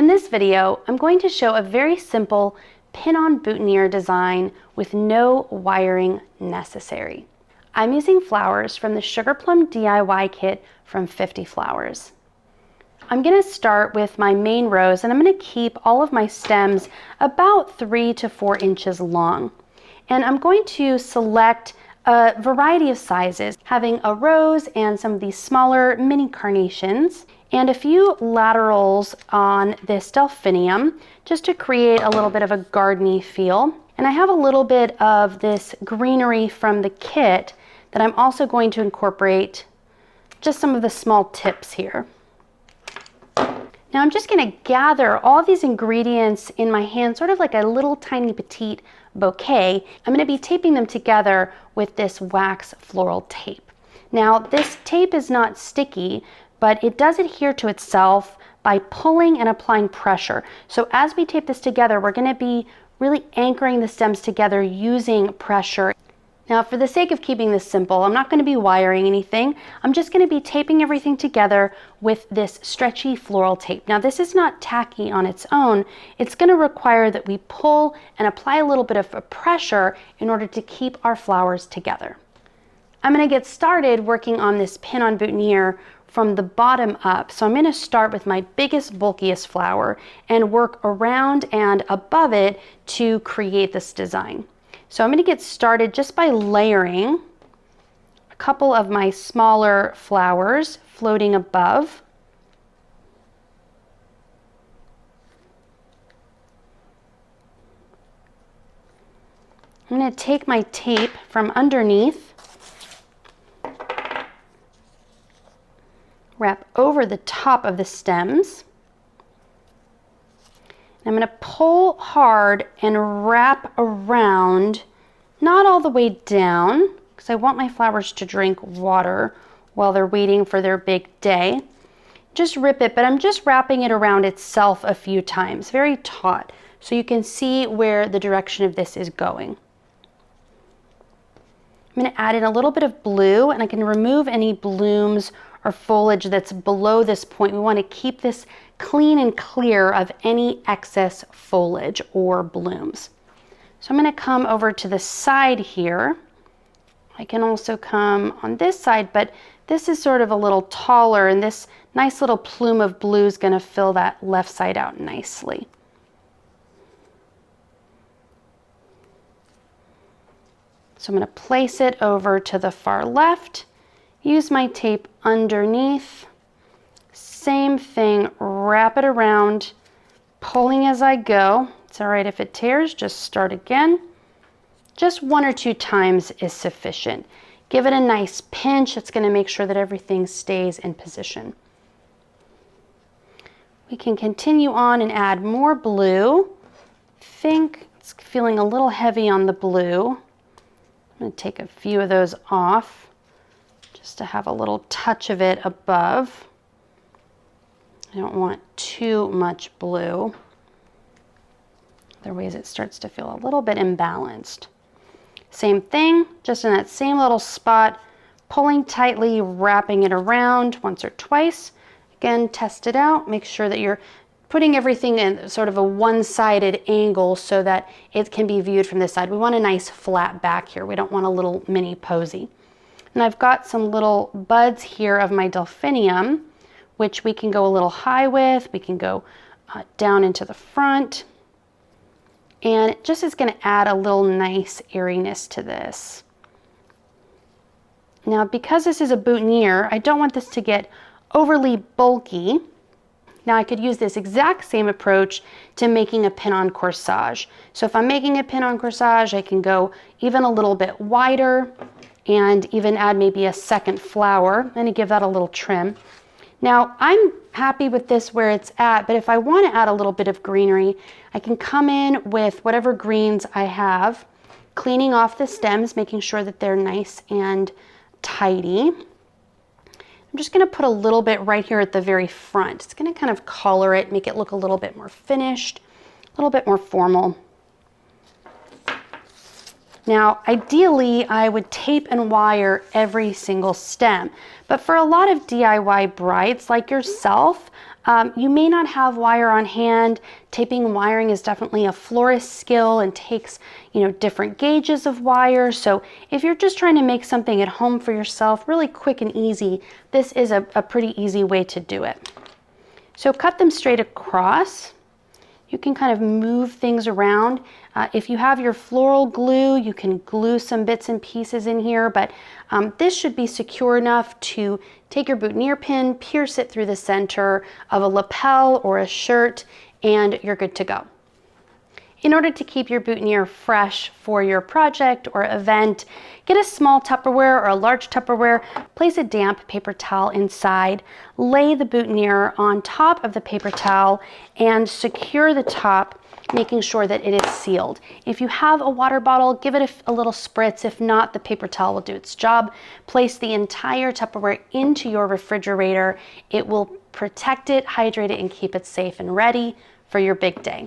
In this video, I'm going to show a very simple pin-on boutonniere design with no wiring necessary. I'm using flowers from the Sugar Plum DIY kit from FiftyFlowers. I'm going to start with my main rows and I'm going to keep all of my stems about 3 to 4 inches long. And I'm going to select a variety of sizes, having a rose and some of these smaller mini carnations and a few laterals on this delphinium just to create a little bit of a gardeny feel. And I have a little bit of this greenery from the kit that I'm also going to incorporate just some of the small tips here. Now I'm just going to gather all these ingredients in my hand, sort of like a little tiny petite bouquet. I'm going to be taping them together with this wax floral tape. Now this tape is not sticky, but it does adhere to itself by pulling and applying pressure. So as we tape this together, we're going to be really anchoring the stems together using pressure. Now, for the sake of keeping this simple, I'm not going to be wiring anything. I'm just going to be taping everything together with this stretchy floral tape. Now, this is not tacky on its own. It's going to require that we pull and apply a little bit of pressure in order to keep our flowers together. I'm going to get started working on this pin-on boutonniere from the bottom up. So I'm going to start with my biggest, bulkiest flower and work around and above it to create this design. So I'm going to get started just by layering a couple of my smaller flowers floating above. I'm going to take my tape from underneath, wrap over the top of the stems. I'm going to pull hard and wrap around, not all the way down, because I want my flowers to drink water while they're waiting for their big day. Just rip it, but I'm just wrapping it around itself a few times, very taut, so you can see where the direction of this is going. I'm going to add in a little bit of blue, and I can remove any blooms or foliage that's below this point. We want to keep this clean and clear of any excess foliage or blooms. So I'm going to come over to the side here. I can also come on this side, but this is sort of a little taller, and this nice little plume of blue is going to fill that left side out nicely. So I'm going to place it over to the far left, use my tape underneath. Same thing, wrap it around, pulling as I go. It's all right if it tears, just start again. Just 1 or 2 times is sufficient. Give it a nice pinch. It's going to make sure that everything stays in position. We can continue on and add more blue. I think it's feeling a little heavy on the blue. I'm going to take a few of those off just to have a little touch of it above. I don't want too much blue. Otherwise it starts to feel a little bit imbalanced. Same thing, just in that same little spot, pulling tightly, wrapping it around once or twice. Again, test it out. Make sure that you're putting everything in sort of a one-sided angle so that it can be viewed from this side. We want a nice flat back here. We don't want a little mini posy. And I've got some little buds here of my delphinium, which we can go a little high with. We can go down into the front. And it just is going to add a little nice airiness to this. Now, because this is a boutonniere, I don't want this to get overly bulky. Now, I could use this exact same approach to making a pin-on corsage. So if I'm making a pin-on corsage, I can go even a little bit wider and even add maybe a second flower and to give that a little trim. Now, I'm happy with this where it's at, but if I want to add a little bit of greenery, I can come in with whatever greens I have, cleaning off the stems, making sure that they're nice and tidy. I'm just going to put a little bit right here at the very front. It's going to kind of color it, make it look a little bit more finished, a little bit more formal. Now, ideally, I would tape and wire every single stem, but for a lot of DIY brides like yourself, you may not have wire on hand. Taping and wiring is definitely a florist skill and takes, different gauges of wire. So if you're just trying to make something at home for yourself, really quick and easy, this is a pretty easy way to do it. So cut them straight across. You can kind of move things around. If you have your floral glue, you can glue some bits and pieces in here, but this should be secure enough to take your boutonniere pin, pierce it through the center of a lapel or a shirt, and you're good to go. In order to keep your boutonniere fresh for your project or event, get a small Tupperware or a large Tupperware, place a damp paper towel inside, lay the boutonniere on top of the paper towel, and secure the top, making sure that it is sealed. If you have a water bottle, give it a little spritz. If not, the paper towel will do its job. Place the entire Tupperware into your refrigerator. It will protect it, hydrate it, and keep it safe and ready for your big day.